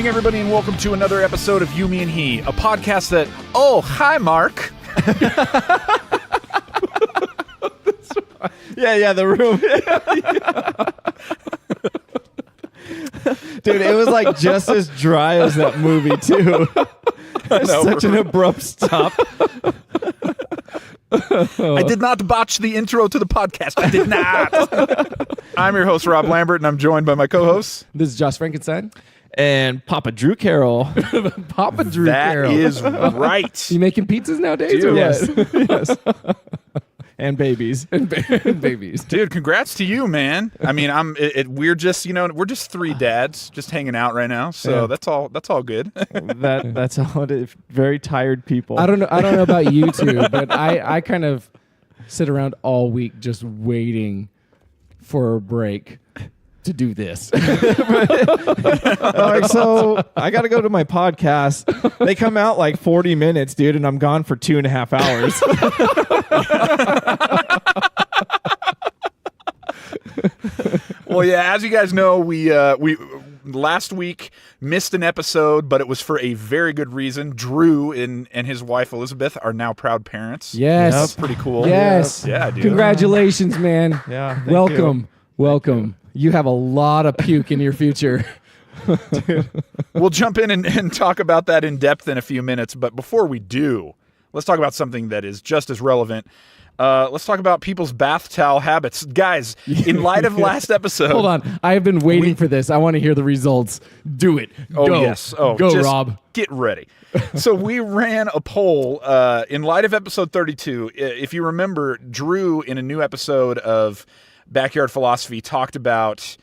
evening, everybody, and welcome to another episode of You, Me, and He, a podcast that... Oh, hi, Mark. Yeah, the room. Dude, it was like just as dry as that movie, too. It's such an abrupt stop. I did not botch the intro to the podcast. I did not. I'm your host, Rob Lambert, and I'm joined by my co-hosts. This is Josh Frankenstein. And Papa Drew Carroll. Papa Drew That Carroll. is right. You making pizzas nowadays? Dude. Or Yes. what? Yes. And babies. And babies. Dude, congrats to you, man. I mean, we're just, we're just three dads just hanging out right now. So Yeah. that's all good. That's all it is. Very tired people. I don't know about you two, but I kind of sit around all week just waiting for a break to do this. All right, so I got to go to my podcast. They come out like 40 minutes, dude, and I'm gone for 2.5 hours. Well, yeah, as you guys know, we last week missed an episode, but it was for a very good reason. Drew and his wife Elizabeth are now proud parents. Yes. That's pretty cool. Yes. Yeah, dude. Congratulations, man. Yeah, thank Welcome. Welcome. You have a lot of puke in your future. We'll jump in and talk about that in depth in a few minutes. But before we do, let's talk about something that is just as relevant. Let's talk about people's bath towel habits. Guys, in light of last episode... Hold on. I have been waiting for this. I want to hear the results. Do it. Oh, Go. yes. Oh, Go, just Rob. Get ready. So we ran a poll in light of episode 32. If you remember, Drew, in a new episode of Backyard Philosophy, talked about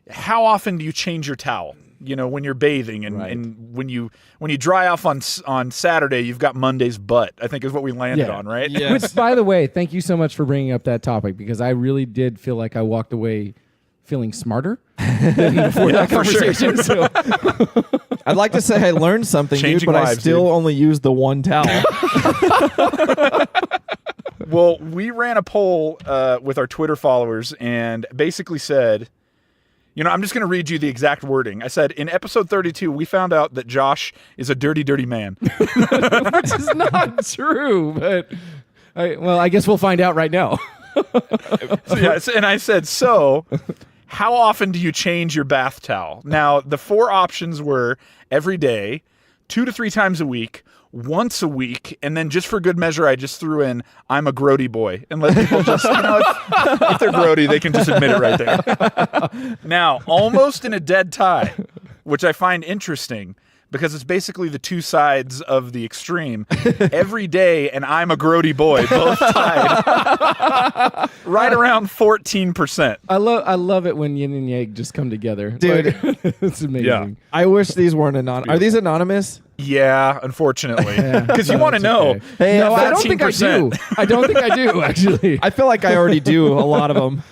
how often do you change your towel? You know, when you're bathing and, Right. and when you dry off on Saturday, you've got Monday's butt, I think is what we landed on, right? Yeah. Which, by the way, thank you so much for bringing up that topic because I really did feel like I walked away feeling smarter than before that for sure. conversation. So, I'd like to say I learned something, Changing dude, but I lives, still dude. only use the one towel. Well, we ran a poll with our Twitter followers and basically said, I'm just going to read you the exact wording. I said, in episode 32, we found out that Josh is a dirty, dirty man. which is not true, but I guess we'll find out right now. And I said, so how often do you change your bath towel? Now, the four options were every day, 2 to 3 times a week, once a week, and then just for good measure, I just threw in, I'm a grody boy, and let people just, if they're grody, they can just admit it right there. Now, almost in a dead tie, which I find interesting, because it's basically the two sides of the extreme. Every day, and I'm a grody boy, both tied. Right around 14%. I love it when yin and yang just come together. Dude. Like, it's amazing. Yeah. I wish these weren't anonymous. Are these anonymous? Yeah, unfortunately. Because you want to That's know. okay. Hey, No, I that- don't think I do. I don't think I do, actually. I feel like I already do a lot of them.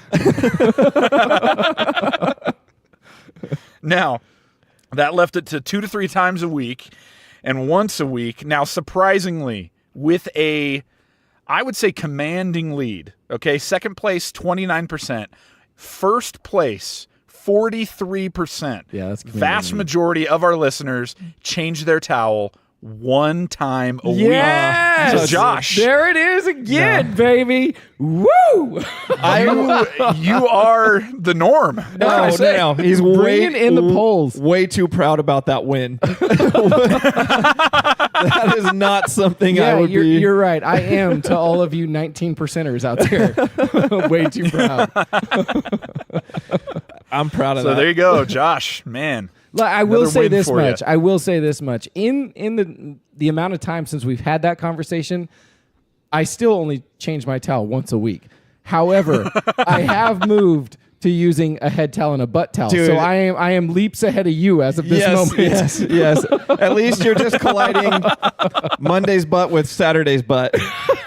Now, that left it to 2 to 3 times a week and once a week. Now, surprisingly, with a, I would say, commanding lead. Okay, second place, 29%. First place, 43%. Yeah, that's Vast majority of our listeners change their towel one time a Yes! week. So, Josh, There it is again, baby. Woo! you are the norm. What can I say? No. He's Bring it in the polls. Way too proud about that win. That is not something I Yeah, would be. you're right. I am to all of you 19%ers out there. Way too proud. I'm proud of So that. there you go, Josh. Man. I will Another say win this for ya. much. I will say this much. In the amount of time since we've had that conversation, I still only change my towel once a week. However, I have moved to using a head towel and a butt towel. Dude. So I am leaps ahead of you as of this moment. Yes. At least you're just colliding Monday's butt with Saturday's butt,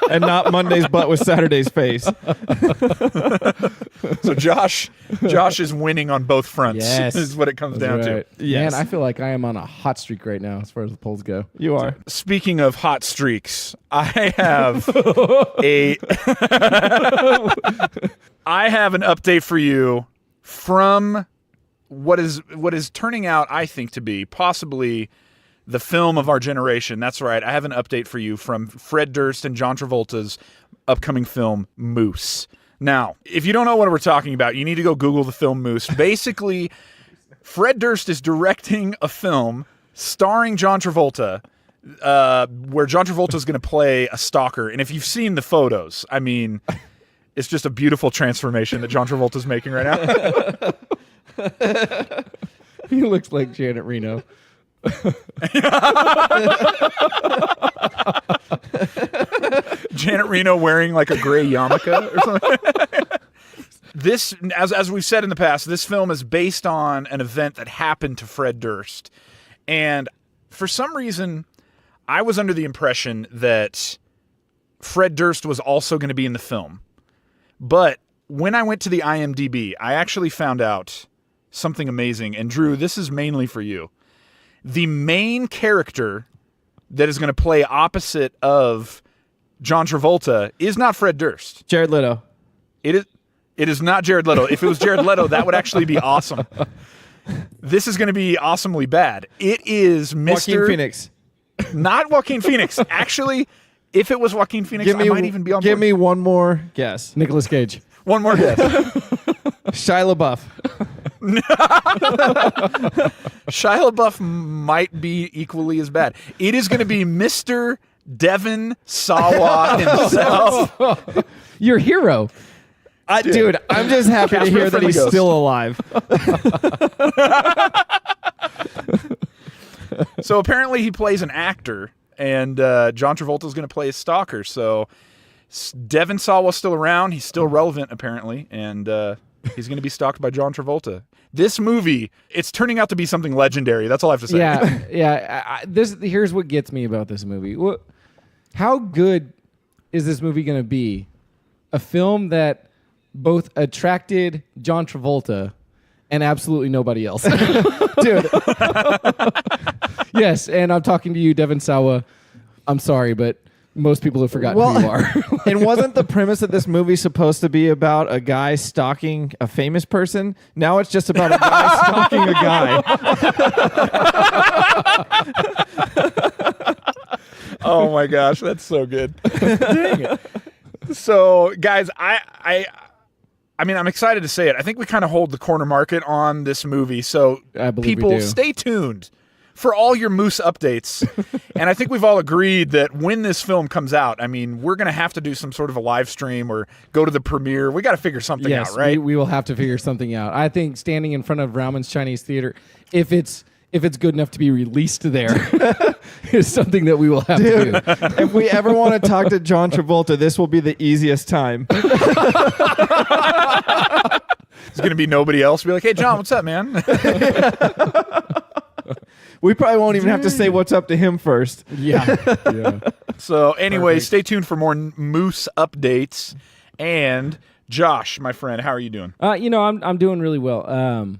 and not Monday's butt with Saturday's face. So Josh is winning on both fronts. Yes. Is what it comes down Right. to. Yes. Man, I feel like I am on a hot streak right now as far as the polls go. You are. Speaking of hot streaks, I have I have an update for you from what is turning out, I think, to be possibly the film of our generation. That's right. I have an update for you from Fred Durst and John Travolta's upcoming film, Moose. Now, if you don't know what we're talking about, you need to go Google the film Moose. Basically, Fred Durst is directing a film starring John Travolta, where John Travolta is going to play a stalker. And if you've seen the photos, I mean, it's just a beautiful transformation that John Travolta is making right now. He looks like Janet Reno. Janet Reno wearing like a gray yarmulke or something. This, as we've said in the past, this film is based on an event that happened to Fred Durst. And for some reason, I was under the impression that Fred Durst was also going to be in the film. But when I went to the IMDb, I actually found out something amazing. And Drew, this is mainly for you. The main character that is going to play opposite of John Travolta is not Fred Durst. Jared Leto. It is not Jared Leto. If it was Jared Leto, that would actually be awesome. This is going to be awesomely bad. It is Mr. Joaquin Phoenix. Not Joaquin Phoenix. Actually, if it was Joaquin Phoenix, I might even be on board. Give me one more guess. Nicolas Cage. One more guess. Shia LaBeouf. Shia LaBeouf might be equally as bad. It is going to be Mr. Devon Sawa himself. Your hero. Dude, I'm just happy to Casper hear that he's Flamingos. still alive. So apparently he plays an actor, and John Travolta is going to play a stalker. So Devon Sawa's still around. He's still relevant, apparently, and he's going to be stalked by John Travolta. This movie, it's turning out to be something legendary. That's all I have to say. Yeah. Here's what gets me about this movie. How good is this movie going to be? A film that both attracted John Travolta and absolutely nobody else. Dude. Yes, and I'm talking to you, Devon Sawa. I'm sorry, but most people have forgotten who you are. And wasn't the premise of this movie supposed to be about a guy stalking a famous person? Now it's just about a guy stalking a guy. Oh my gosh, that's so good. Dang it. So, guys, I mean, I'm excited to say it. I think we kind of hold the corner market on this movie. So, I believe people, we do. stay tuned for all your Moose updates. And I think we've all agreed that when this film comes out, I mean, we're going to have to do some sort of a live stream or go to the premiere. We got to figure something out, right? We will have to figure something out. I think standing in front of Rauman's Chinese Theater, if it's good enough to be released there, is something that we will have to do. If we ever want to talk to John Travolta, this will be the easiest time. There's going to be nobody else. Be like, hey, John, what's up, man? We probably won't even have to say what's up to him first. Yeah. So anyway, Perfect. stay tuned for more Moose updates. And Josh, my friend, how are you doing? I'm doing really well.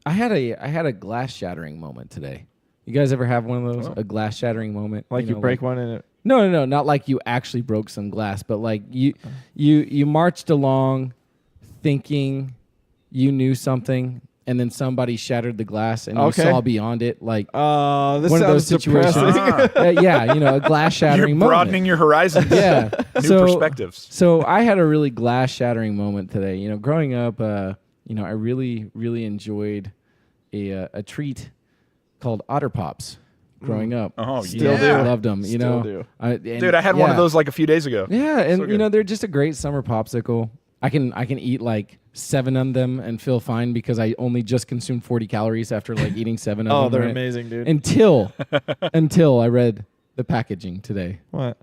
I had a glass shattering moment today. You guys ever have one of those? A glass shattering moment? Like you break one in it. No, not like you actually broke some glass, but like you marched along thinking you knew something, and then somebody shattered the glass, and you saw beyond it. Like This one of sounds those situations. depressing. A glass shattering You're moment. broadening your horizons. Yeah, New perspectives. So I had a really glass shattering moment today. Growing up, I really really enjoyed a treat called Otterpops. Growing up, Still do. I loved them. Still do. Dude, I had one of those like a few days ago. Yeah, and So good. they're just a great summer popsicle. I can eat like 7 of them and feel fine because I only just consumed 40 calories after like eating 7 of them. Oh, they're right? amazing, dude. Until I read the packaging today. What?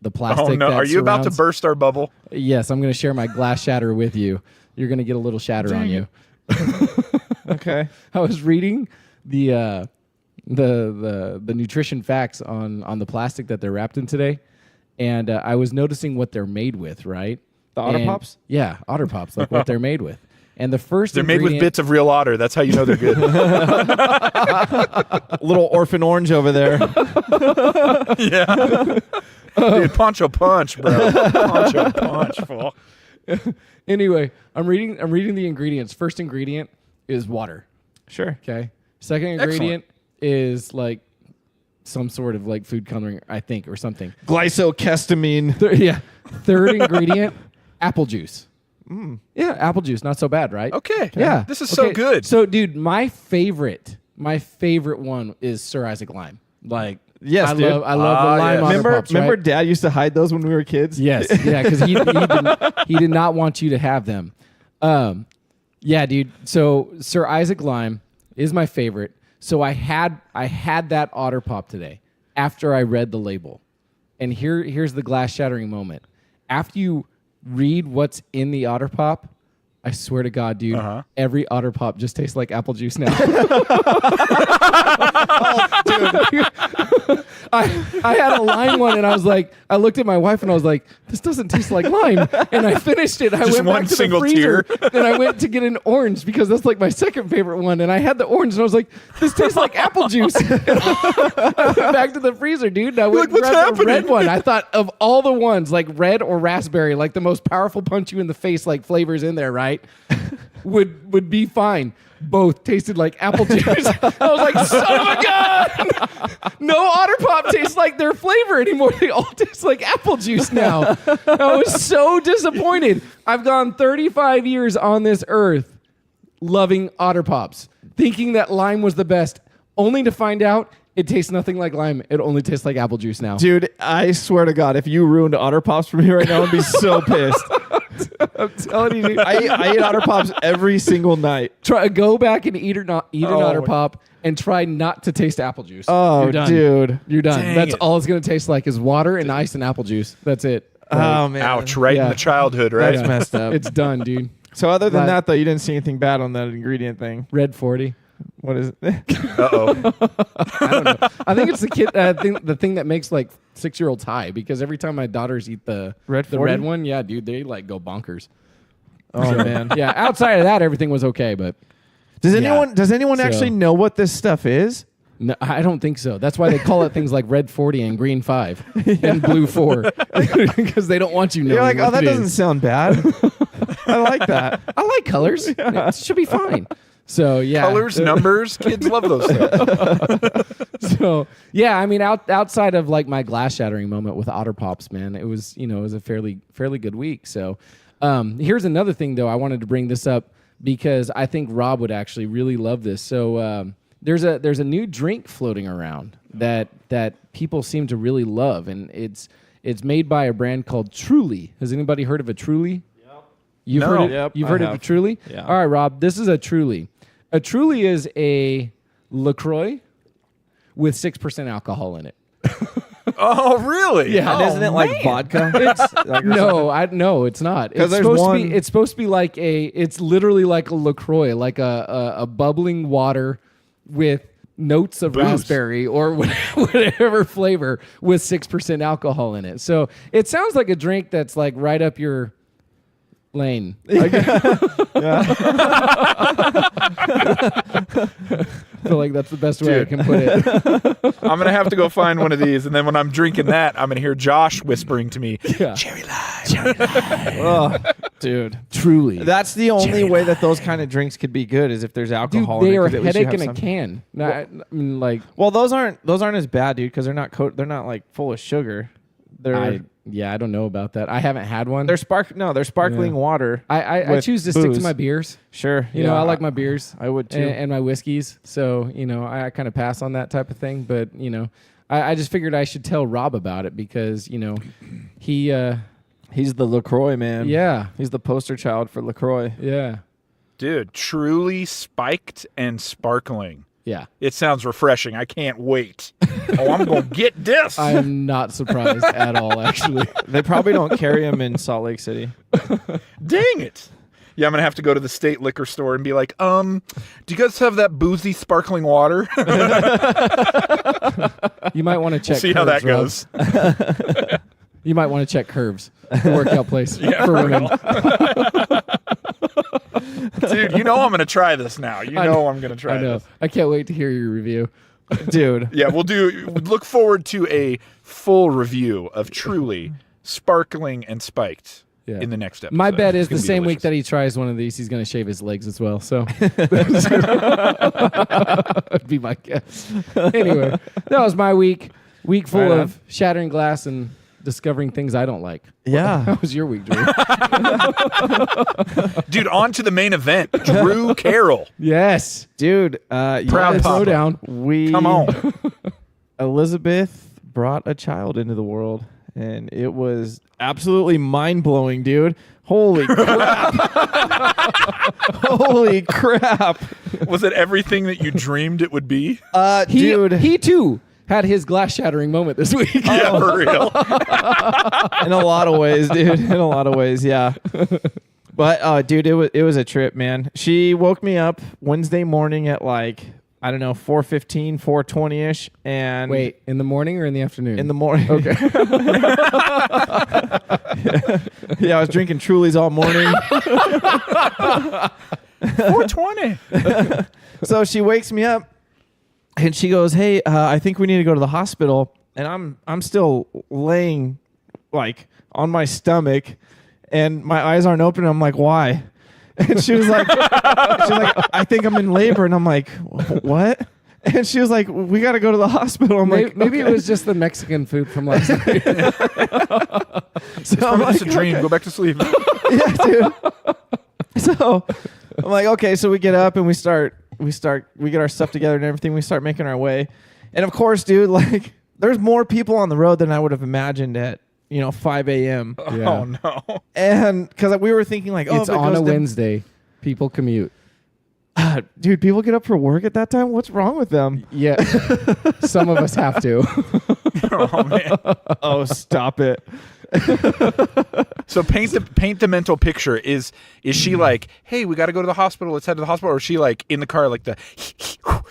The plastic. Oh no, that are you about to surrounds- burst our bubble? Yes, I'm going to share my glass shatter with you. You're going to get a little shatter on you. Okay. I was reading the nutrition facts on the plastic that they're wrapped in today, and I was noticing what they're made with, right? The Otterpops? Yeah, Otterpops, like what they're made with. And the first They're made with bits of real otter. That's how you know they're good. Little orphan orange over there. Yeah. Dude, Poncho Punch, bro. Poncho Punch, fool. Anyway, I'm reading the ingredients. First ingredient is water. Sure. Okay. Second ingredient is like some sort of like food coloring, I think, or something. Glycosketamine. Yeah. Third ingredient, apple juice. Yeah, apple juice. Not so bad, right? Okay. Yeah. This is so good. So, dude, my favorite one is Sir Isaac Lime. Like, Yes, I dude. love the lime yes. Otterpops, Remember right? Dad used to hide those when we were kids? Yes, yeah, because he did not want you to have them. Yeah, dude. So Sir Isaac Lime is my favorite. So I had that Otterpop today after I read the label, and here's the glass shattering moment. After you read what's in the Otterpop, I swear to God, dude, every Otterpop just tastes like apple juice now. I had a lime one, and I looked at my wife, and I was like, this doesn't taste like lime. And I finished it. I Just went one back to single the freezer, tear. and I went to get an orange because that's like my second favorite one. And I had the orange, and I was like, this tastes like apple juice. And I went back to the freezer, dude, and I went and what's grabbed the red happening? one. I thought of all the ones, like red or raspberry, like the most powerful punch you in the face, like flavors in there, right? would be fine. Both tasted like apple juice. I was like, son of a gun! No Otterpop tastes like their flavor anymore. They all taste like apple juice now. I was so disappointed. I've gone 35 years on this earth loving Otterpops, thinking that lime was the best, only to find out it tastes nothing like lime. It only tastes like apple juice now. Dude, I swear to God, if you ruined Otterpops for me right now, I'd be so pissed. I'm telling you, dude. I eat Otterpops every single night. Go back and eat an Oh, Otterpop and try not to taste apple juice. Oh, You're done. dude. You're done. Dang That's it. all it's going to taste like is water and ice and apple juice. That's it. Oh, man. Ouch! Right Yeah. in the childhood, right? That's messed up. It's done, dude. So other than Right. that, though, you didn't see anything bad on that ingredient thing. Red 40. What is it? Uh-oh. I don't know. I think it's the thing that makes like 6-year-olds high, because every time my daughters eat the Red the 40? red one, yeah, dude, they like go bonkers. Oh, man. Yeah, outside of that, everything was okay, but Does Yeah. anyone So- actually know what this stuff is? no, I don't think so. That's why they call it things like red 40 and green 5 and blue 4, because they don't want you knowing. You're like, what oh, that it doesn't is. sound bad. I like that. I like colors. It should be fine. So yeah, Colors, numbers, kids love those things. So yeah, I mean, outside of like my glass shattering moment with Otterpops, man, it was a fairly good week. So here's another thing though. I wanted to bring this up because I think Rob would actually really love this. So there's a new drink floating around that people seem to really love, and it's made by a brand called Truly. Has anybody heard of a Truly? You've No. heard it? Yep, You've I heard of have. a Truly? Yeah. All right, Rob, this is a Truly. A Truly is a LaCroix with 6% alcohol in it. Oh, really? Yeah. And isn't it like vodka? No, it's not. 'Cause It's there's supposed one- to be. It's supposed to be like it's literally like a LaCroix, like a bubbling water with notes of Booze. raspberry or whatever flavor with 6% alcohol in it. So it sounds like a drink that's like right up your lane. I feel like that's the best way I Dude. can put it. I'm gonna have to go find one of these, and then when I'm drinking that, I'm gonna hear Josh whispering to me, Yeah. "Cherry lime." Oh, dude. Truly. That's the only way that those kind of drinks could be good is if there's Dude, alcohol they in it. are 'cause at least you headache have in a some- can. No, I mean, like, Well, those aren't as bad, dude, because they're not like full of sugar. I don't know about that. I haven't had one. They're sparkling water. I with choose to stick to booze. my beers. Sure. You know, I like my beers. I would too. And my whiskeys. So, I kind of pass on that type of thing. But, I just figured I should tell Rob about it because, he, He's the LaCroix man. yeah. He's the poster child for LaCroix. Yeah. Dude, truly spiked and sparkling. Yeah. It sounds refreshing. I can't wait. Oh, I'm gonna get this. I am not surprised at all, actually. They probably don't carry him in Salt Lake City. Dang it. Yeah, I'm gonna have to go to the state liquor store and be like, do you guys have that boozy sparkling water? You might want to check See how that curves, Rob. goes. You might want to check Curves, the workout place for women. Dude, you know I'm gonna try this now. You I know know. I'm gonna try I know. this. I can't wait to hear your review. Dude. Yeah, look forward to a full review of Truly sparkling and spiked. in the next episode. My bet is It's gonna the be same week delicious. that he tries one of these, he's going to shave his legs as well. So that'd be my guess. Anyway, that was my week. Week full Right on. of shattering glass and discovering things I don't like. Yeah. How was your week, Drew? Dude, on to the main event. Drew Carroll. Yes. Dude, Proud yes, papa. Slow down. Come on. Elizabeth brought a child into the world, and it was absolutely mind-blowing, dude. Holy crap. Holy crap. Was it everything that you dreamed it would be? Dude, He too had his glass shattering moment this week. Yeah, for real. in a lot of ways, dude. In a lot of ways, yeah. But dude, it was a trip, man. She woke me up Wednesday morning at like, I don't know, 4:15, 4:20ish, and Wait, in the morning or in the afternoon? in the morning. Okay. Yeah, I was drinking Trulies all morning. 420. So she wakes me up and she goes, "Hey, I think we need to go to the hospital." And I'm still laying like on my stomach, and my eyes aren't open. I'm like, "Why?" And she was like, "I think I'm in labor." And I'm like, "What?" And she was like, "We got to go to the hospital." I'm like, Maybe it "Okay." was just the Mexican food from last night. So I'm It's a like, dream. Go back to sleep. yeah, dude. So I'm like, okay, so we get up and we get our stuff together and everything. We start making our way. And of course, dude, like there's more people on the road than I would have imagined at, 5 a.m. Yeah. Oh, no. And because we were thinking like, It's if it on goes a to- Wednesday. People commute. Dude, people get up for work at that time. What's wrong with them? Yeah. Some of us have to. Oh, man. Oh, stop it. So paint the mental picture. Is she like, hey, we got to go to the hospital. Let's head to the hospital. Or is she like in the car like the...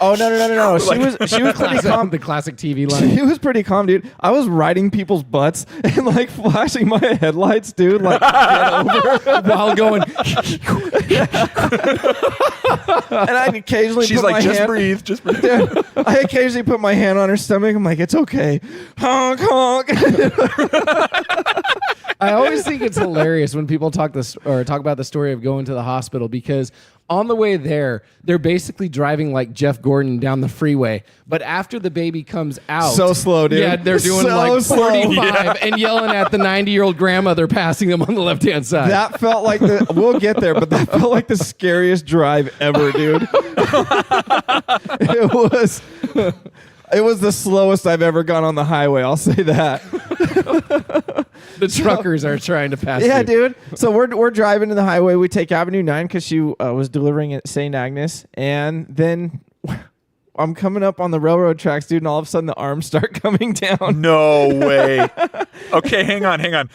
Oh, no. She was pretty calm. The classic TV line. She was pretty calm, dude. I was riding people's butts and like flashing my headlights, dude. Like, get over. While going, And I occasionally She's put like, my just hand, breathe. Just breathe. Dude, I occasionally put my hand on her stomach. I'm like, it's okay. Honk, honk. I always think it's hilarious when people talk about the story of going to the hospital, because on the way there, they're basically driving like Jeff Gordon down the freeway. But after the baby comes out, So slow, dude. Yeah, they're doing So like slow. 45 Yeah. and yelling at the 90-year-old grandmother passing them on the left-hand side. That felt like we'll get there, but that felt like the scariest drive ever, dude. It was the slowest I've ever gone on the highway. I'll say that. The truckers are trying to pass. Yeah, you. dude. So we're driving to the highway. We take Avenue 9 because she was delivering at St. Agnes, and then I'm coming up on the railroad tracks, dude, and all of a sudden the arms start coming down. No way. Okay, hang on.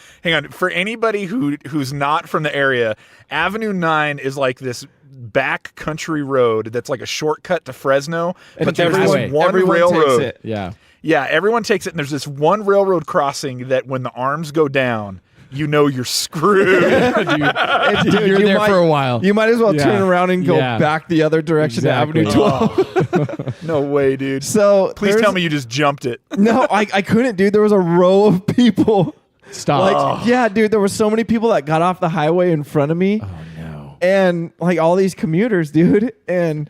For anybody who's not from the area, Avenue 9 is like this back country road that's like a shortcut to Fresno, but there's this one Everyone railroad. takes it. Yeah. Yeah, everyone takes it, and there's this one railroad crossing that when the arms go down, you're screwed. Dude, You're you there might- for a while. You might as well Yeah. turn around and go Yeah. back the other direction Exactly. to Avenue 12. No way, dude. So Please there's- tell me you just jumped it. No, I couldn't, dude. There was a row of people. Stop. Yeah, dude. There were so many people that got off the highway in front of me. Oh, no. And like all these commuters, dude. And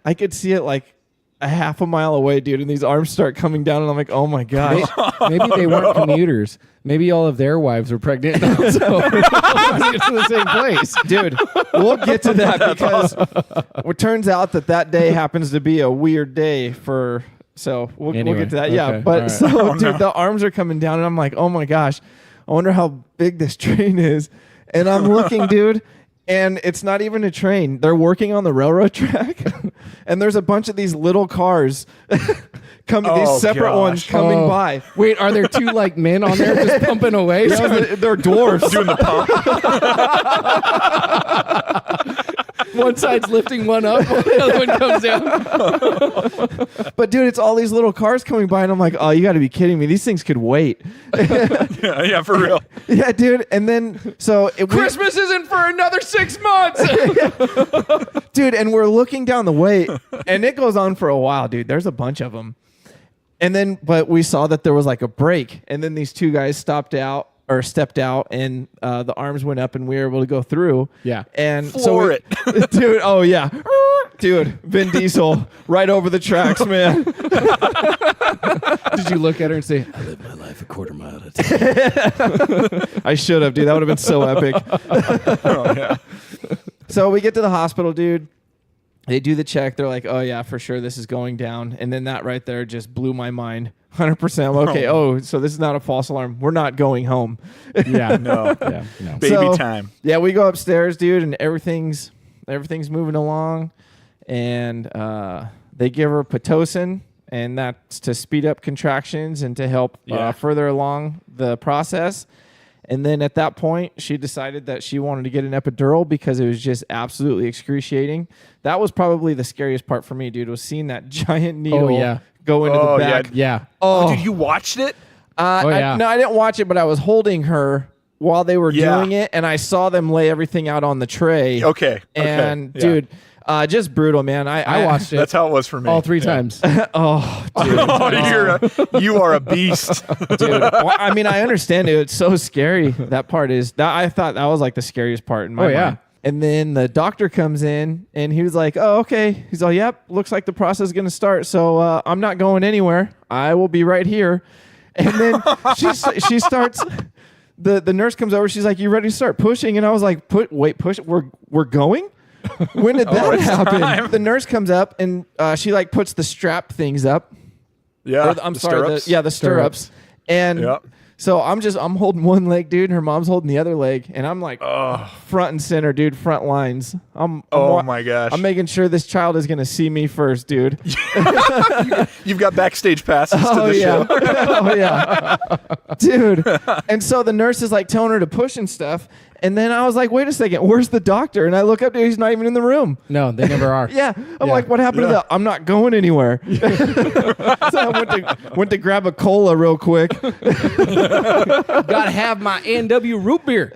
I could see it like a half a mile away, dude. And these arms start coming down, and I'm like, oh my gosh. Maybe they weren't commuters. Maybe all of their wives were pregnant. So it's to the same place. Dude, we'll get to that because it turns out that day happens to be a weird day for. So we'll Anyway, get to that. Yeah. okay, But all right. so, dude, the arms are coming down, and I'm like, oh my gosh, I wonder how big this train is. And I'm looking, dude. And it's not even a train. They're working on the railroad track, and there's a bunch of these little cars coming. Oh, These separate gosh. ones coming Oh. by. Wait, are there two like men on there just pumping away? They're dwarfs. Doing the pump. One side's lifting one up, the other one comes down. But dude, it's all these little cars coming by, and I'm like, oh, you got to be kidding me. These things could wait. yeah, for real. Yeah, dude. And then Christmas isn't for another 6 months. dude, and we're looking down the way, and it goes on for a while, dude. There's a bunch of them. And then, but we saw that there was like a break, and then these two guys stopped out, or stepped out, and the arms went up, and we were able to go through. Yeah. And Floor it. dude. Oh yeah, dude. Vin Diesel right over the tracks, man. Did you look at her and say, "I live my life a quarter mile at a time"? I should have, dude. That would have been so epic. Oh, yeah. So we get to the hospital, dude. They do the check. They're like, "Oh yeah, for sure, this is going down." And then that right there just blew my mind. 100%. Okay. Oh, so this is not a false alarm. We're not going home. Yeah. No. Yeah. No. Baby time. Yeah, we go upstairs, dude, and everything's moving along, and they give her Pitocin, and that's to speed up contractions and to help further along the process. And then at that point, she decided that she wanted to get an epidural because it was just absolutely excruciating. That was probably the scariest part for me, dude, was seeing that giant needle go into the back. Yeah. Oh, dude, you watched it? No, I didn't watch it, but I was holding her while they were doing it, and I saw them lay everything out on the tray. Okay. And, dude, just brutal, man. I watched it. That's how it was for me. all 3 times. Oh, dude. Oh, you are a beast. Dude. Well, I mean, I understand it. It's so scary. That part is that I thought that was like the scariest part in my mind. And then the doctor comes in and he was like, "Oh, okay." He's all, "Yep, looks like the process is going to start. So I'm not going anywhere. I will be right here." And then she starts. The nurse comes over. She's like, "You ready to start pushing?" And I was like, push. We're going." When did that happen? Time. The nurse comes up and she like puts the strap things up. Yeah. I'm the sorry. stirrups. The stirrups. And Yep. so I'm holding one leg, dude, and her mom's holding the other leg, and I'm like front and center, dude, front lines. Oh my gosh. I'm making sure this child is gonna see me first, dude. You've got backstage passes to the show. Oh yeah, dude. And so the nurse is like telling her to push and stuff, and then I was like, "Wait a second, where's the doctor?" And I look up, dude, he's not even in the room. No, they never are. Yeah, I'm like, "What happened to the? I'm not going anywhere." So I went to grab a cola real quick. Gotta have my A&W root beer.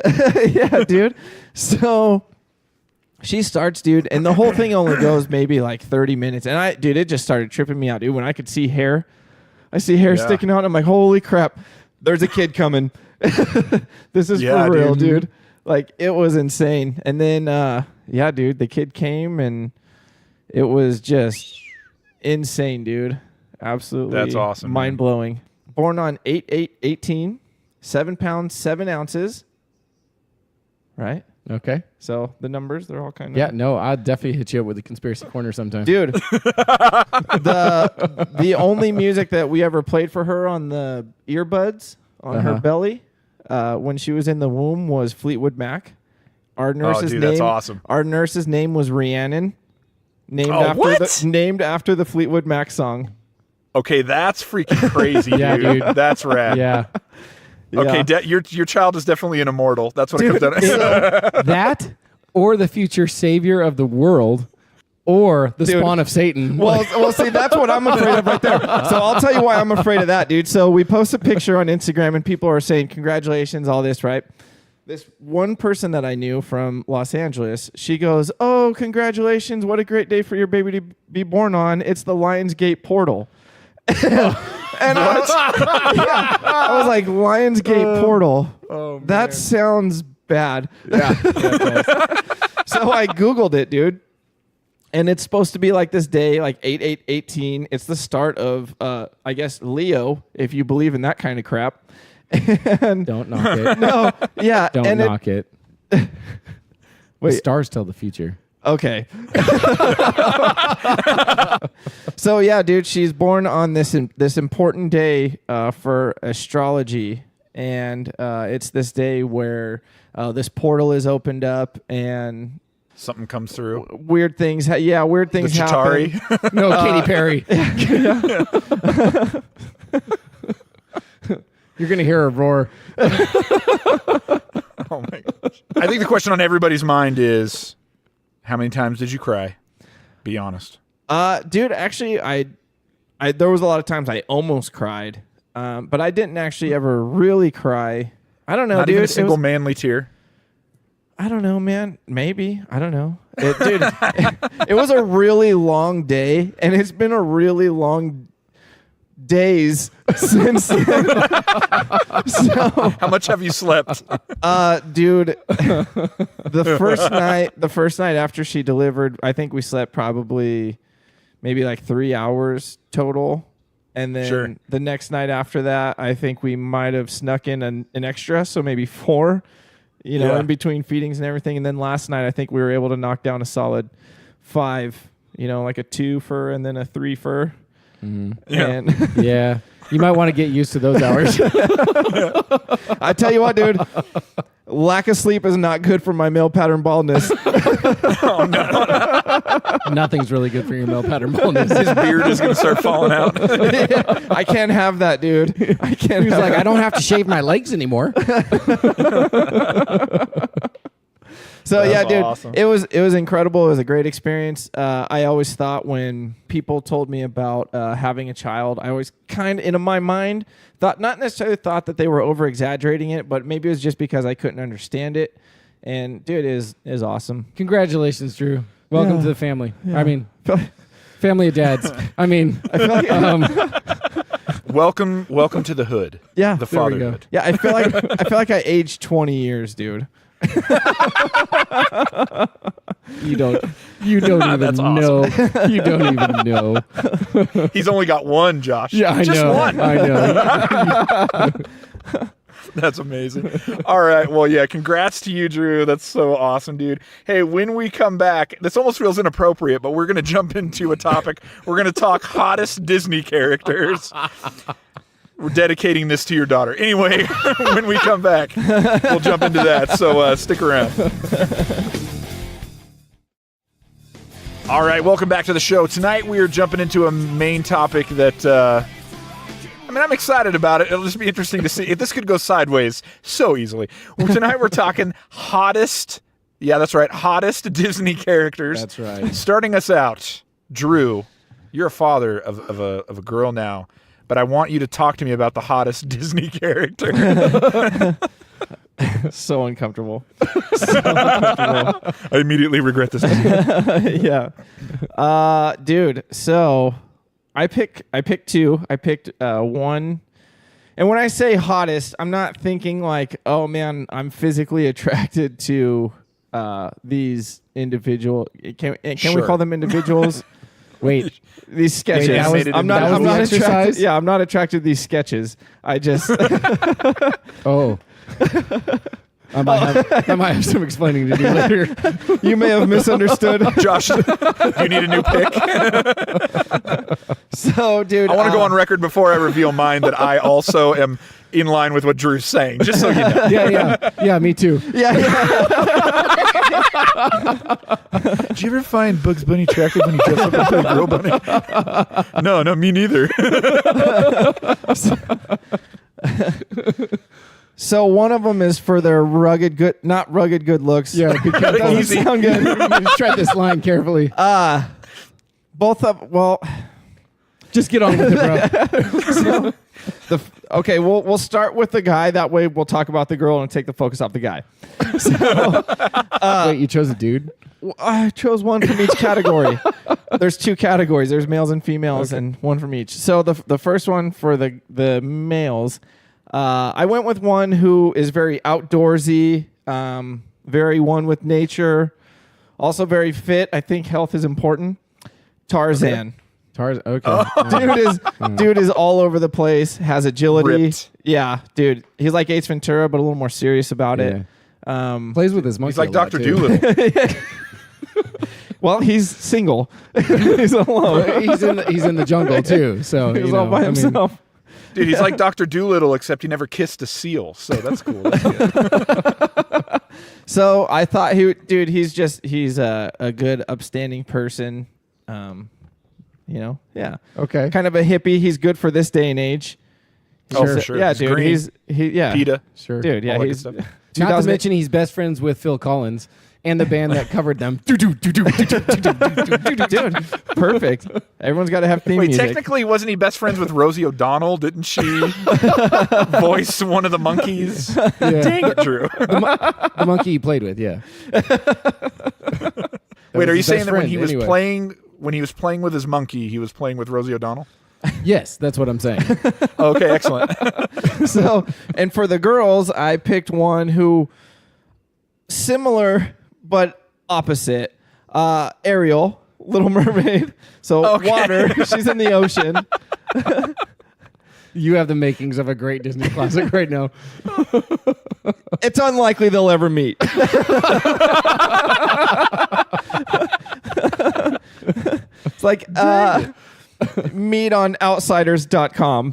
Yeah, dude. So she starts, dude, and the whole thing only goes maybe like 30 minutes. And it just started tripping me out, dude. When I could see hair, I see hair sticking out. I'm like, holy crap, there's a kid coming. This is for real, dude. Like, it was insane. And then, dude, the kid came and it was just insane, dude. Absolutely. That's awesome. Mind blowing. Born on 8/8/18, 7 pounds, 7 ounces. Right? Okay. So the numbers, they're all kind of. Yeah, no, I'll definitely hit you up with a conspiracy corner sometime. Dude, the only music that we ever played for her on the earbuds on her belly when she was in the womb was Fleetwood Mac. Our nurse's name. That's awesome. Our nurse's name was Rhiannon, named after the Fleetwood Mac song. Okay, that's freaking crazy, Yeah, dude. dude. That's rad. Yeah. Okay, your child is definitely an immortal. That's what it comes down to. That or the future savior of the world or the spawn of Satan. Well, see, that's what I'm afraid of right there. So I'll tell you why I'm afraid of that, dude. So we post a picture on Instagram and people are saying, congratulations, all this, right? This one person that I knew from Los Angeles, she goes, "Oh, congratulations. What a great day for your baby to be born on. It's the Lionsgate portal." And I was like, Lionsgate portal. Oh, that sounds bad. Yeah. So I Googled it, dude. And it's supposed to be like this day, like 8/8/18. It's the start of, I guess, Leo, if you believe in that kind of crap. And Don't knock it. no, yeah. Don't knock it. Wait. The stars tell the future. Okay. So yeah, dude, she's born on this important day for astrology, and it's this day where this portal is opened up and Something comes through. weird things. Weird things The happen. Chitauri. No, Katy Perry. You're going to hear a roar. Oh my gosh. I think the question on everybody's mind is, how many times did you cry? Be honest. Dude, actually, I there was a lot of times I almost cried, but I didn't actually ever really cry. I don't know, Not dude. even a single manly tear. I don't know, man. Maybe. I don't know. Dude, it was a really long day, and it's been a really long days since then. So, How much have you slept? dude, the first night after she delivered, I think we slept probably maybe like 3 hours total. And then the next night after that, I think we might have snuck in an extra, so maybe 4, in between feedings and everything. And then last night, I think we were able to knock down a solid 5, like a 2 fur and then a 3 fur. Mm-hmm. Yeah. And Yeah. You might want to get used to those hours. I tell you what, dude, lack of sleep is not good for my male pattern baldness. Nothing's really good for your male pattern baldness. His beard is going to start falling out. I can't have that, dude. I can't. He's like, I don't have to shave my legs anymore. So That's yeah, dude, awesome. it was incredible. It was a great experience. I always thought when people told me about having a child, I always kind of, in my mind, not necessarily thought that they were over exaggerating it, but maybe it was just because I couldn't understand it. And dude, it is awesome. Congratulations, Drew. Welcome to the family. Yeah. I mean, family of dads. I mean, I feel like, Welcome to the hood. yeah, The There we go. fatherhood. yeah. I feel like I aged 20 years, dude. you don't even That's know. You don't even know. He's only got one, Josh. Yeah, I Just know. one. I know. That's amazing. All right. Well, yeah, congrats to you, Drew. That's so awesome, dude. Hey, when we come back, this almost feels inappropriate, but we're going to jump into a topic. We're going to talk hottest Disney characters. We're dedicating this to your daughter. Anyway, when we come back, we'll jump into that. So stick around. All right, welcome back to the show. Tonight we are jumping into a main topic that, I'm excited about it. It'll just be interesting to see if this could go sideways so easily. Well, tonight we're talking hottest Disney characters. That's right. Starting us out, Drew, you're a father of a girl now, but I want you to talk to me about the hottest Disney character. So uncomfortable. I immediately regret this. Yeah. Dude, so I picked 2. I picked 1. And when I say hottest, I'm not thinking like, oh man, I'm physically attracted to these individual. Can we Sure. call them individuals? Wait. These sketches. Wait, that was- I'm that was not the attracted. exercise? Yeah, I'm not attracted to these sketches. I just Oh. I might have some explaining to do later. you may have misunderstood. Josh, do you need a new pick? So, dude, I want to go on record before I reveal mine that I also am in line with what Drew's saying, just so you know. Yeah, me too. Yeah. Did you ever find Bugs Bunny attractive when he dressed up like a girl bunny? No, me neither. So one of them is for their not rugged good looks. Yeah, be careful. Doesn't Easy. sound good. Just tread this line carefully. Just get on with it, bro. Okay, we'll start with the guy. That way we'll talk about the girl and take the focus off the guy. Wait, you chose a dude? I chose one from each category. There's 2 categories. There's males and females, and one from each. So the first one for the males, I went with one who is very outdoorsy, very one with nature, also very fit. I think health is important. Tarzan. Okay. Dude is all over the place, has agility. Ripped. Yeah, dude. He's like Ace Ventura, but a little more serious about it. Plays with his monkey. He's like a lot, Dr. too. Doolittle. Well, he's single. He's alone. He's in the jungle too. So He's all by himself. Dude, he's like Dr. Doolittle, except he never kissed a seal. So that's cool. That's good. So I thought he's a good, upstanding person. Yeah. Okay. Kind of a hippie. He's good for this day and age. Oh, for sure. Yeah, He's dude. green. Yeah. PETA. Sure. Dude, yeah, All that he's good stuff. Not to 2000 mention he's best friends with Phil Collins and the band that covered them. dude, perfect. Everyone's got to have theme Wait, music. technically, wasn't he best friends with Rosie O'Donnell? Didn't she voice one of the monkeys? Yeah. Dang it, Drew. The monkey he played with, yeah. Wait, are you his saying best that when friend, he was anyway. playing with his monkey, he was playing with Rosie O'Donnell? Yes, that's what I'm saying. Okay, excellent. So, and for the girls, I picked one who similar but opposite. Ariel, Little Mermaid. So water. She's in the ocean. You have the makings of a great Disney classic right now. It's unlikely they'll ever meet. It's like meet on outsiders.com.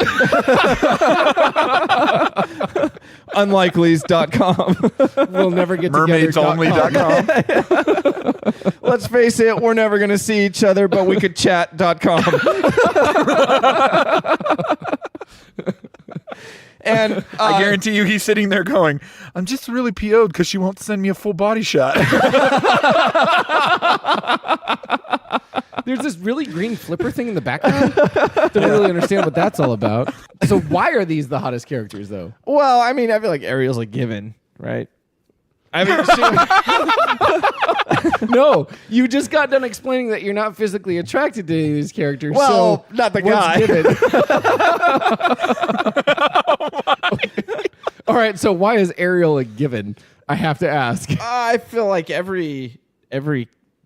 Unlikelies.com. We'll never get together. Mermaidsonly.com. Let's face it, we're never going to see each other, but we could chat.com. And I guarantee you he's sitting there going, I'm just really PO'd because she won't send me a full body shot. There's this really green flipper thing in the background. Don't really understand what that's all about. So why are these the hottest characters, though? well, I mean, I feel like Ariel's a given, right? I mean, No, you just got done explaining that you're not physically attracted to any of these characters. well, so not the what's guy. given? All right, so why is Ariel a given? I have to ask. I feel like every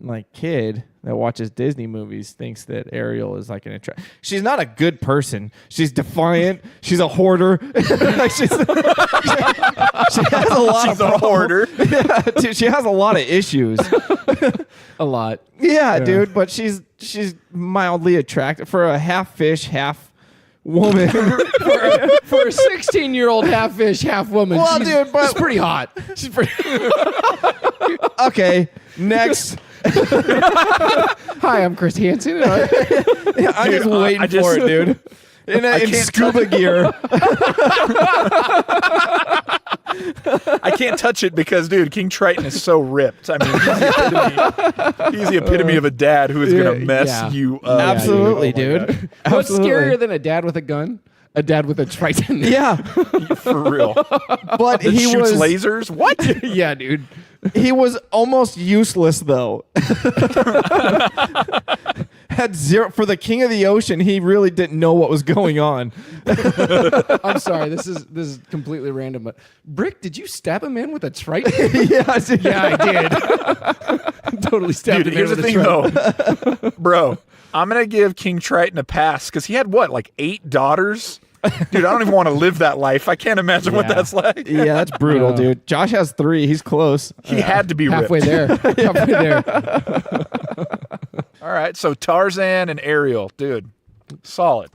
like kid that watches Disney movies thinks that Ariel is like an attract. She's not a good person. She's defiant. She's a hoarder. Like she has a lot She's of a hoarder. Yeah, dude, she has a lot of issues. A lot. Yeah, dude, but she's mildly attractive for a half fish, half woman. For a 16-year-old half fish, half woman. Well, she's, dude, but- she's pretty hot. She's pretty. Okay, next. Hi, I'm Chris Hansen. I'm just waiting for it, dude. In can't scuba gear. I can't touch it because, dude, King Triton is so ripped. I mean, he's the epitome of a dad who is going to mess you up. Absolutely, Oh my dude. God. What's Absolutely. scarier than a dad with a gun? A dad with a Triton. Yeah, For real. but That he shoots was lasers? What? Yeah, dude. he was almost useless though. Had zero for the king of the ocean. He really didn't know what was going on. I'm sorry. This is completely random. But Brick, did you stab a man with a Triton? Yeah, I did. Totally stabbed Dude, a man here's the with thing, a Triton. though. Bro, I'm going to give King Triton a pass because he had, what, like 8 daughters? Dude, I don't even want to live that life. I can't imagine what Yeah. that's like. Yeah, that's brutal, dude. Josh has 3. He's close. He had to be Halfway ripped. there. Halfway there. All right, so Tarzan and Ariel, dude, solid.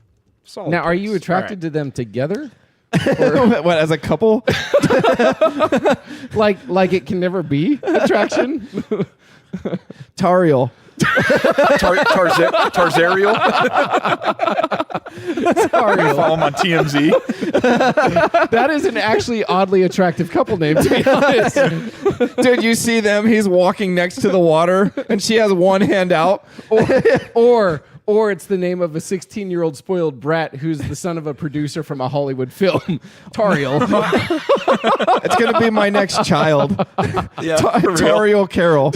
Now, are you picks. attracted All to them together? What, as a couple? Like it can never be attraction? Tariel. right. Tarzariel? Follow him on TMZ. That is an actually oddly attractive couple name, to be honest. Dude, you see them? He's walking next to the water, and she has one hand out. Or it's the name of a 16-year-old spoiled brat who's the son of a producer from a Hollywood film. Tariel. It's going to be my next child. Yeah, for real. Tariel Carroll.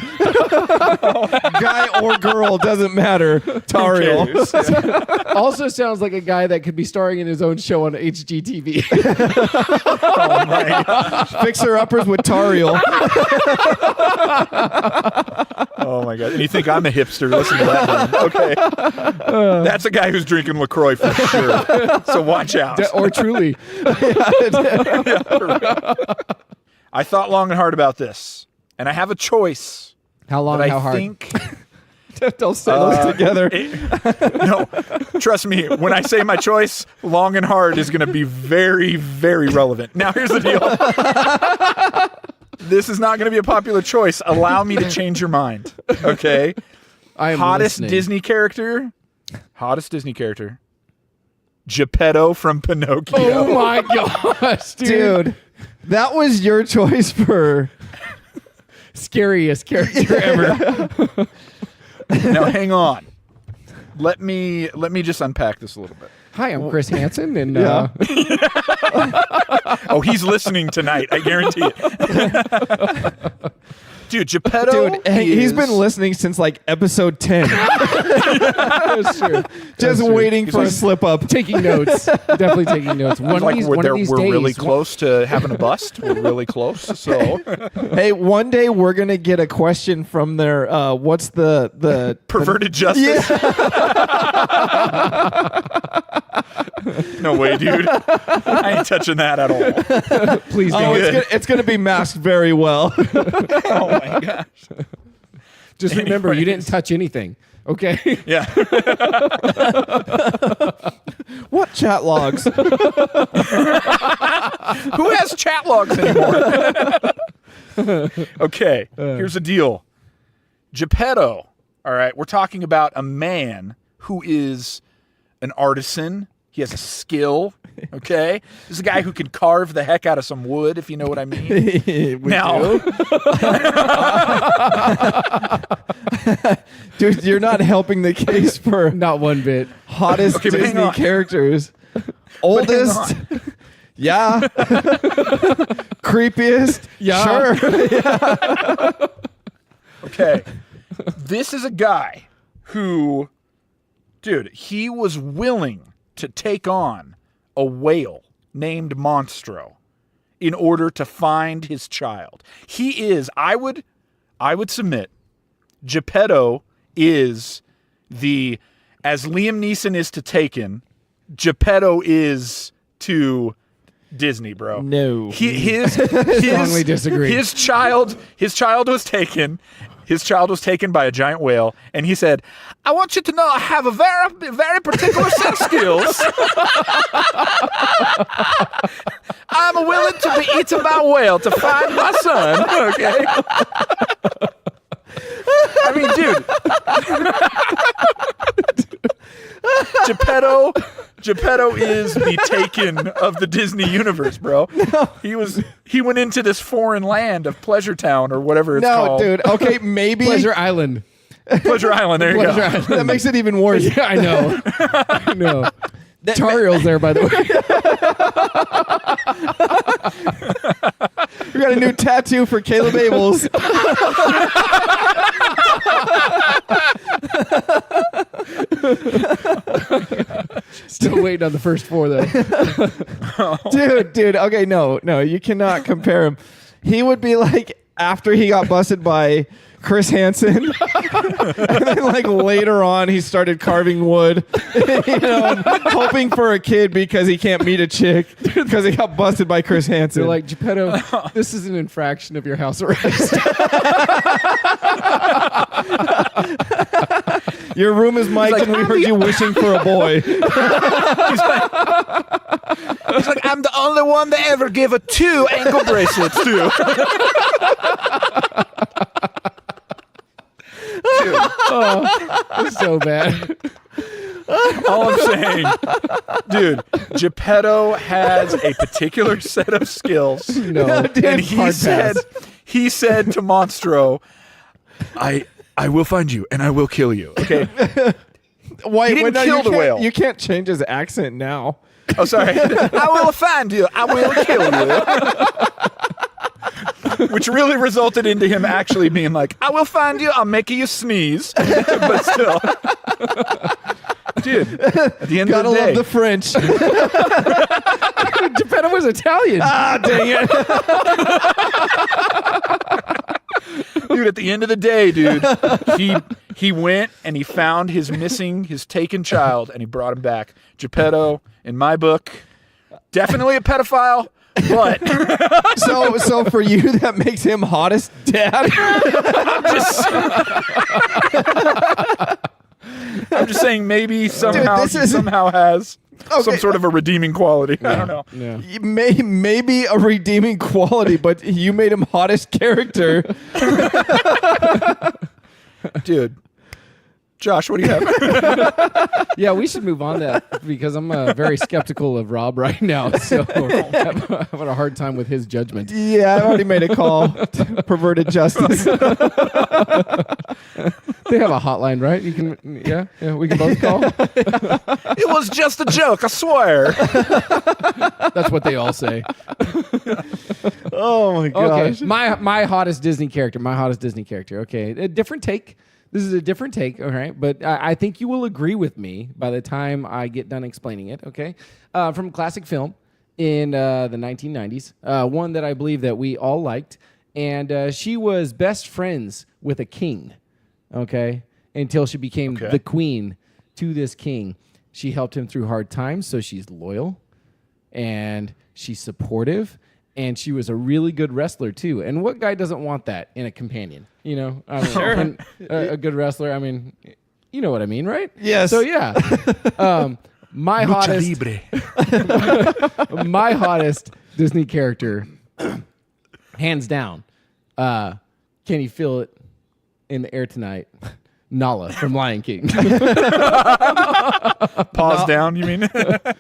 Guy or girl, doesn't matter. Tariel. Who cares? Yeah. Also sounds like a guy that could be starring in his own show on HGTV. Oh my God. Fixer uppers with Tariel. Oh my God. And you think I'm a hipster? Listen to that one. Okay. That's a guy who's drinking LaCroix for sure. So watch out. Or truly. I thought long and hard about this, and I have a choice. How long, But how I hard? think Don't say those together. no, trust me, when I say my choice, long and hard is going to be very, very relevant. Now, here's the deal. This is not going to be a popular choice. Allow me to change your mind. Okay? I am Hottest listening. Disney character. Geppetto from Pinocchio. Oh my gosh, Dude, that was your choice for... Scariest character ever. Now, hang on. Let me just unpack this a little bit. Hi, I'm Chris Hansen, and Yeah. Oh, he's listening tonight. I guarantee it. Dude, Geppetto. Dude, he's been listening since like episode 10. That's true. Just waiting for a slip up. Taking notes. Definitely taking notes. One Like of we're these really days, close to having a bust. We're really close. So Hey, one day we're gonna get a question from their what's the perverted justice. No way, dude. I ain't touching that at all. please Oh, don't. it's gonna be masked very well. Oh my gosh. Just remember, you didn't touch anything. Okay. Yeah. What chat logs? Who has chat logs anymore? Okay, here's the deal. Geppetto, all right, we're talking about a man who is an artisan. He has a skill, okay? This is a guy who can carve the heck out of some wood, if you know what I mean. Now, Dude, you're not helping the case for Not one bit. hottest Okay, but hang Disney on. characters. Oldest. Yeah. Creepiest. Yeah. Sure. okay, this is a guy who, dude, he was willing to take on a whale named Monstro in order to find his child. He is, I would submit, Geppetto is as Liam Neeson is to Taken, Geppetto is to Disney, bro. No. Strongly disagree. His child was taken. His child was taken by a giant whale, and he said, "I want you to know I have a very, very particular set of skills. I'm willing to be eaten by a whale to find my son." Okay. I mean, dude. Geppetto is the Taken of the Disney universe, bro. No. He went into this foreign land of Pleasure Town or whatever it's called. No, dude. Okay, maybe. Pleasure Island. Pleasure Island. There you Pleasure go. Island. That makes it even worse. Yeah, I know. I know. Tariel's there, by the way. We got a new tattoo for Caleb Abels. Still waiting on the first four, though. Dude. Okay, no, you cannot compare him. He would be like after he got busted by Chris Hansen, and then like later on he started carving wood, and hoping for a kid because he can't meet a chick because he got busted by Chris Hansen. They're like, Geppetto, this is an infraction of your house arrest. Your room is mic'd, and we heard you wishing for a boy. He's like, I'm the only one they ever give a 2 ankle bracelets to. Dude, It's so bad. all I'm saying, dude, Geppetto has a particular set of skills. No. And he Hard said pass. to Monstro, I will find you and I will kill you. Okay. Why? He didn't kill the whale. You can't change his accent now. Oh, sorry. I will find you. I will kill you. Which really resulted into him actually being like, I will find you. I'll make you sneeze. But still. Dude, at the end Gotta of the day. love the French. Geppetto was Italian. Ah, dang it. Dude, at the end of the day, dude, he went and he found his taken child, and he brought him back. Geppetto, in my book, definitely a pedophile, but So for you, that makes him hottest dad. I'm just saying maybe somehow this he is- somehow has some Okay. sort of a redeeming quality. I don't know. Yeah. Maybe a redeeming quality, but you made him hottest character. Dude. Josh, what do you have? Yeah, we should move on that because I'm very skeptical of Rob right now. So I'm having a hard time with his judgment. Yeah, I already made a call. Perverted justice. They have a hotline, right? You can, yeah, we can both call. It was just a joke, I swear. That's what they all say. Oh my gosh. Okay, my hottest Disney character. Okay, a different take This is a different take, all right? But I think you will agree with me by the time I get done explaining it, okay? From a classic film in the 1990s, one that I believe that we all liked. And she was best friends with a king, okay? Until she became the queen to this king. She helped him through hard times, so she's loyal. And she's supportive. And she was a really good wrestler, too. And what guy doesn't want that in a companion? You know, I mean, Sure. A good wrestler. I mean, you know what I mean, right? Yes. So, yeah. My hottest Disney character, hands down. Can you feel it in the air tonight? Nala from Lion King. Pause down, you mean?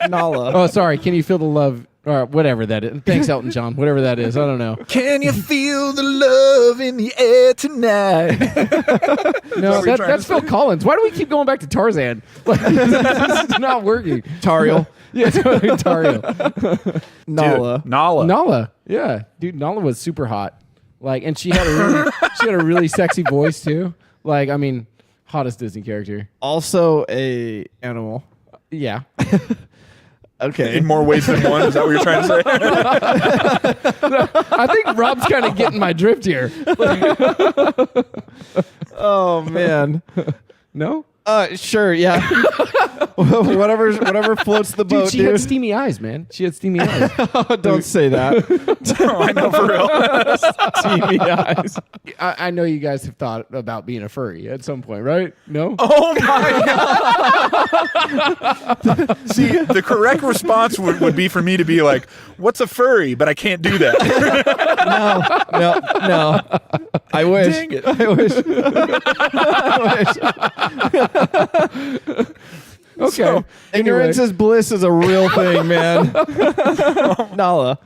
Nala. Oh, sorry. Can you feel the love? Or whatever that is. Thanks, Elton John. Whatever that is. I don't know. Can you feel the love in the air tonight? No, that's Phil Collins. Why do we keep going back to Tarzan? Like, this is not working. Tariel. Yeah, Tariel. Nala. Dude, Nala. Nala. Yeah. Dude, Nala was super hot. Like, and she had a really sexy voice too. Like, I mean, hottest Disney character. Also a animal. Yeah. Okay. In more ways than one, is that what you're trying to say? I think Rob's kind of getting my drift here. Oh man. No? Sure, yeah. whatever floats the boat, She had steamy eyes, man. She had steamy eyes. Don't say that. Oh, I know for real. Steamy eyes. I know you guys have thought about being a furry at some point, right? No? Oh my God. See, the correct response would be for me to be like, what's a furry? But I can't do that. No. I wish. Dang it. I wish. Okay. So, ignorance is bliss is a real thing, man. Nala.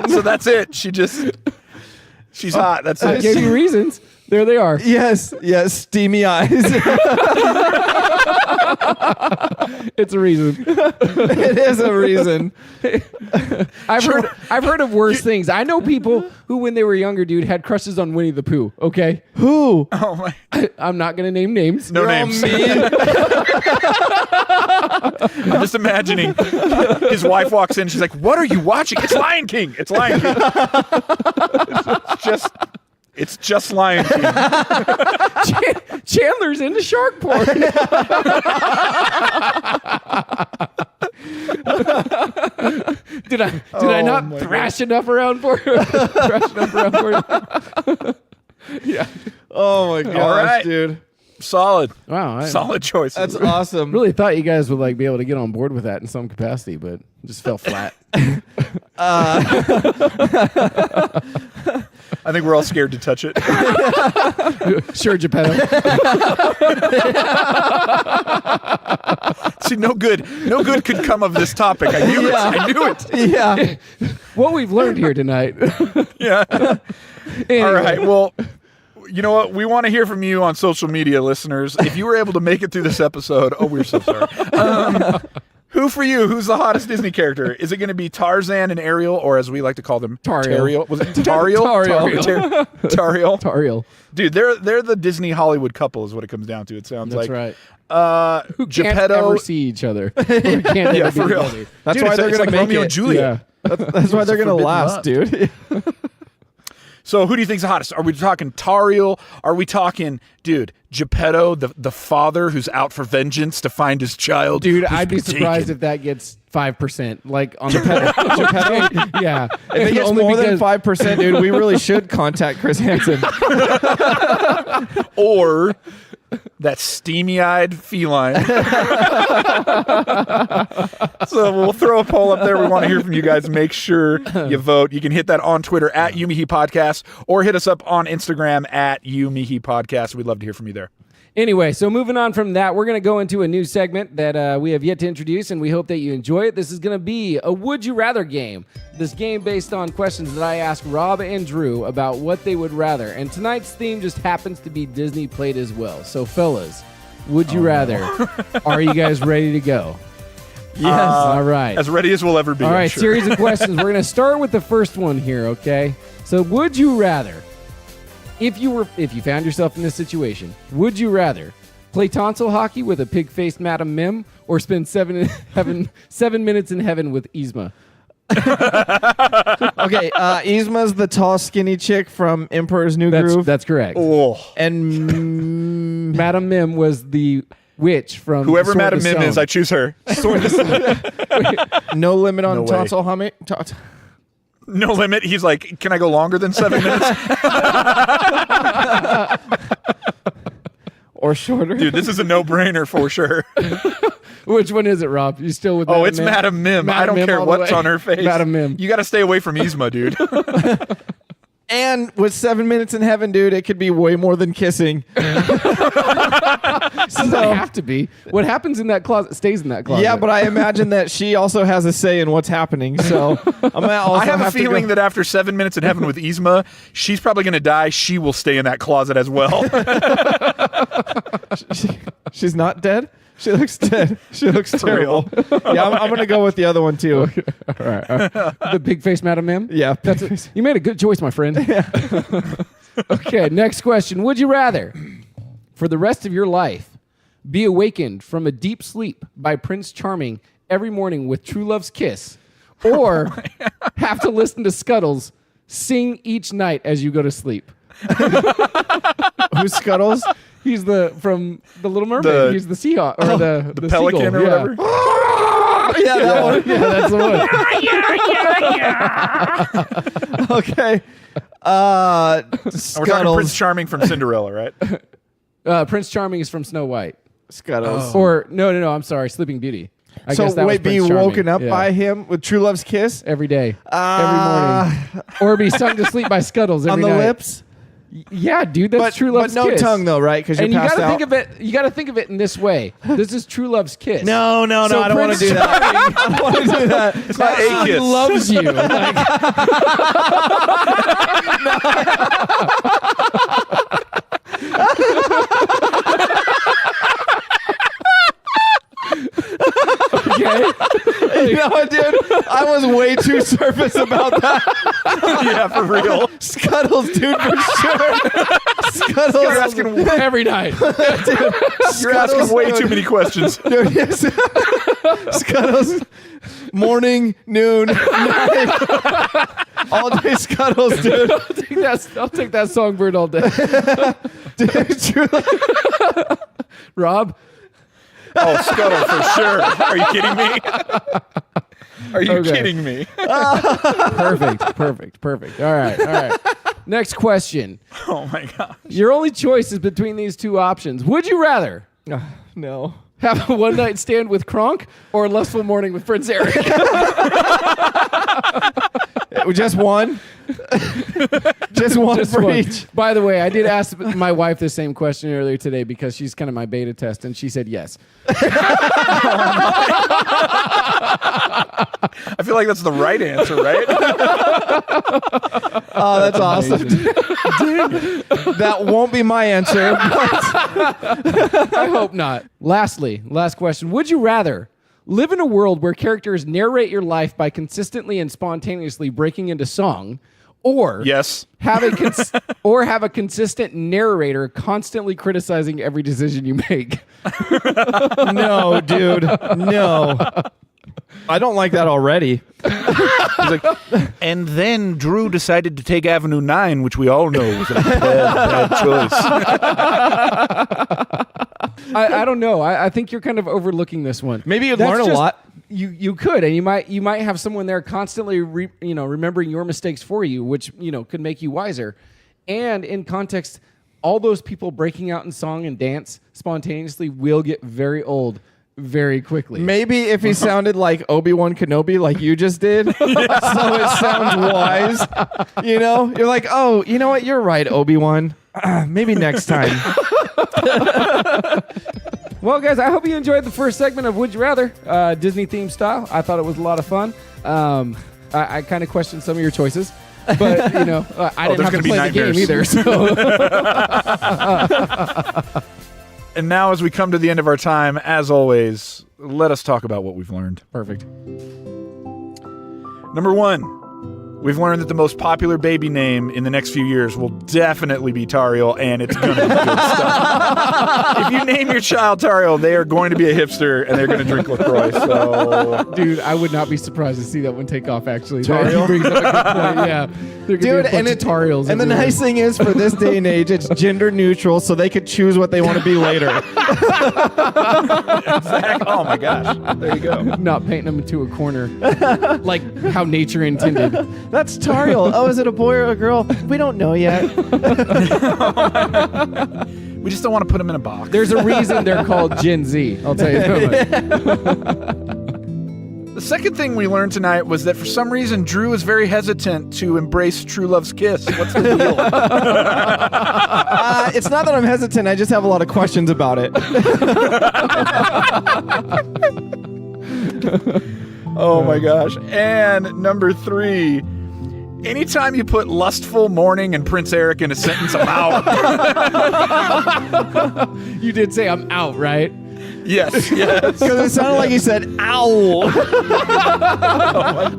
So that's it. She's hot. That's I it. gave you reasons. There they are. Yes, steamy eyes. It's a reason. It is a reason. I've heard of worse things. I know people who, when they were younger, dude, had crushes on Winnie the Pooh. Okay, Who? Oh my. I'm not gonna name names. No names. I'm just imagining his wife walks in. She's like, "What are you watching? It's Lion King. It's Lion King." It's just Lion King. Chandler's into shark porn. Did I not thrash enough around for you? Yeah. Oh my gosh, All right. dude. Solid. Wow. I Solid choice. That's awesome. really thought you guys would like be able to get on board with that in some capacity, but it just fell flat. I think we're all scared to touch it. Sure, Geppetto. See, no good could come of this topic. I knew it. I knew it. Yeah. What we've learned here tonight. Yeah. Anyway. All right. Well, you know what? We want to hear from you on social media, listeners. If you were able to make it through this episode, we're so sorry. Who for you? Who's the hottest Disney character? Is it going to be Tarzan and Ariel, or as we like to call them, Tariel. Was it Tariel? Tariel. Tariel. Dude, they're the Disney Hollywood couple, is what it comes down to. It sounds That's like. right. Who can't Geppetto. ever see each other. Or can't ever Yeah, be for real. together. That's Dude, why they're it's gonna like make Romeo it. and Juliet. That's why they're gonna forbidden last, love. dude. So who do you think's the hottest? Are we talking Tariel? Are we talking, dude, Geppetto, the father who's out for vengeance to find his child? Dude, who's I'd be been surprised taken? if that gets 5%. Like on the Geppetto. Yeah. If it gets Only more than because- 5%, dude, we really should contact Chris Hansen. Or that steamy-eyed feline. So we'll throw a poll up there. We want to hear from you guys. Make sure you vote. You can hit that on Twitter at youmehepodcast or hit us up on Instagram at youmehepodcast. We'd love to hear from you there. Anyway, so moving on from that, we're going to go into a new segment that we have yet to introduce, and we hope that you enjoy it. This is going to be a Would You Rather game. This game based on questions that I asked Rob and Drew about what they would rather. And tonight's theme just happens to be Disney played as well. So, fellas, would you rather? Are you guys ready to go? Yes. All right. As ready as we'll ever be. All I'm right, sure. series of questions. We're going to start with the first one here, okay? So, would you rather If you found yourself in this situation, would you rather play tonsil hockey with a pig-faced Madam Mim or spend 7 minutes in heaven with Yzma? Okay, Yzma's the tall, skinny chick from Emperor's New Groove. That's correct. Oh. And Madam Mim was the witch from Whoever Sword Madam of Mim Stone. is, I choose her. no limit on No way. tonsil humming. No limit. He's like, can I go longer than 7 minutes? Or shorter. Dude, this is a no-brainer for sure. Which one is it, Rob? You still with Oh, Madam it's Mim? Madam Mim. I don't Mim care all the what's way. on her face. Madam Mim. You got to stay away from Yzma, dude. And with 7 minutes in heaven, dude, it could be way more than kissing. Doesn't have to be. What happens in that closet stays in that closet. Yeah, but I imagine that she also has a say in what's happening. So I'm gonna also I have a feeling to that after 7 minutes in heaven with Yzma, she's probably going to die. She will stay in that closet as well. she's not dead. She looks dead. She looks terrible. real. Yeah, I'm gonna go with the other one too. All right. The big-faced Madam Mim? Yeah, You made a good choice, my friend. Yeah. Okay, next question. Would you rather, for the rest of your life, be awakened from a deep sleep by Prince Charming every morning with True Love's Kiss, or have to listen to Scuttles sing each night as you go to sleep? Who's Scuttles? He's from The Little Mermaid. He's the Seahawk or the Pelican seagull. or whatever. Yeah, that one. Yeah, that's the one. Okay. We're talking Scuttles. Prince Charming from Cinderella, right? Prince Charming is from Snow White. Scuttles. Or no, I'm sorry, Sleeping Beauty. I So guess that was wait, be Prince Charming. woken up Yeah. by him with True Love's Kiss every day, every morning, or be sung to sleep by Scuttles every on the night. lips? Yeah, dude, that's True Love's But no Kiss. tongue though, right? Because you're And you passed gotta out. think of it. You gotta think of it in this way. This is True Love's Kiss. No, So I don't want to Prince do that. I don't want to do that. It's not a He kiss. loves you. Like, okay. You know what, dude? I was way too surface about that. Yeah, for real. Scuttles, dude, for sure. Scuttles. You're asking, Every night. you're asking way too many questions. Dude, yes. Scuttles. Morning, noon, night. All day Scuttles, dude. I'll take that songbird all day. Dude, truly. Rob. Oh, Scuttle for sure. Are you kidding me? Are you Okay. kidding me? Perfect. All right. Next question. Oh my god. Your only choice is between these two options. Would you rather No. have a one-night stand with Kronk or a lustful morning with Prince Eric? Just one? Just one Just for one. each. By the way, I did ask my wife the same question earlier today because she's kind of my beta test, and she said yes. I feel like that's the right answer, right? Oh, that's awesome. That won't be my answer. I hope not. Lastly, last question. Would you rather live in a world where characters narrate your life by consistently and spontaneously breaking into song, or Yes. have a consistent narrator constantly criticizing every decision you make? No, dude. No. I don't like that already. And then Drew decided to take Avenue 9, which we all know was a bad choice. I don't know. I think you're kind of overlooking this one. Maybe you'd That's learn a just- lot. You could, and you might have someone there constantly remembering your mistakes for you, which could make you wiser. And in context, all those people breaking out in song and dance spontaneously will get very old very quickly. Maybe if he sounded like Obi-Wan Kenobi, like you just did, so it sounds wise. You're like, oh, you know what? You're right, Obi-Wan. Maybe next time. Well, guys, I hope you enjoyed the first segment of Would You Rather, Disney theme style. I thought it was a lot of fun. I kind of questioned some of your choices, but I didn't there's have to gonna be play the game nightmares. either. So. And now, as we come to the end of our time, as always, let us talk about what we've learned. Perfect. Number one, we've learned that the most popular baby name in the next few years will definitely be Tariel, and it's going to be good stuff. If you name your child Tariel, they are going to be a hipster, and they're going to drink LaCroix. So, Dude, I would not be surprised to see that one take off, actually. Tariel? That brings up a good point, yeah. There could be a bunch of Tariels. And the everywhere. nice thing is, for this day and age, it's gender neutral, so they could choose what they want to be later. Zach, oh my gosh. There you go. Not painting them into a corner. Like how nature intended. That's Tariel. Oh, is it a boy or a girl? We don't know yet. We just don't want to put them in a box. There's a reason they're called Gen Z. I'll tell you that. The second thing we learned tonight was that for some reason, Drew is very hesitant to embrace True Love's kiss. What's the deal? It's not that I'm hesitant. I just have a lot of questions about it. Oh my gosh. And number 3, anytime you put lustful morning and Prince Eric in a sentence, I'm out. You did say I'm out, right? Yes. Because it sounded like you said, ow.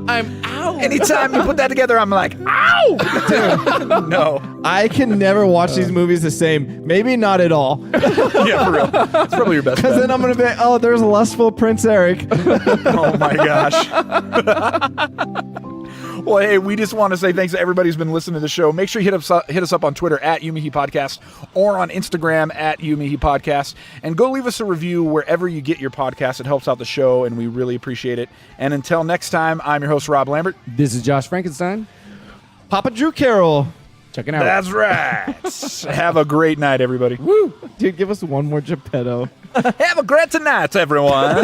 I'm out. Anytime you put that together, I'm like, ow! No. I can never watch these movies the same. Maybe not at all. Yeah, for real. It's probably your best Because bet. then I'm going to be, oh, there's lustful Prince Eric. Oh my gosh. Well, hey, we just want to say thanks to everybody who's been listening to the show. Make sure you hit us up on Twitter at youmehepodcast or on Instagram at youmehepodcast. And go leave us a review wherever you get your podcast. It helps out the show, and we really appreciate it. And until next time, I'm your host, Rob Lambert. This is Josh Frankenstein. Papa Drew Carroll. Checking out. That's right. Have a great night, everybody. Woo. Dude, give us one more Geppetto. Have a great night, everyone.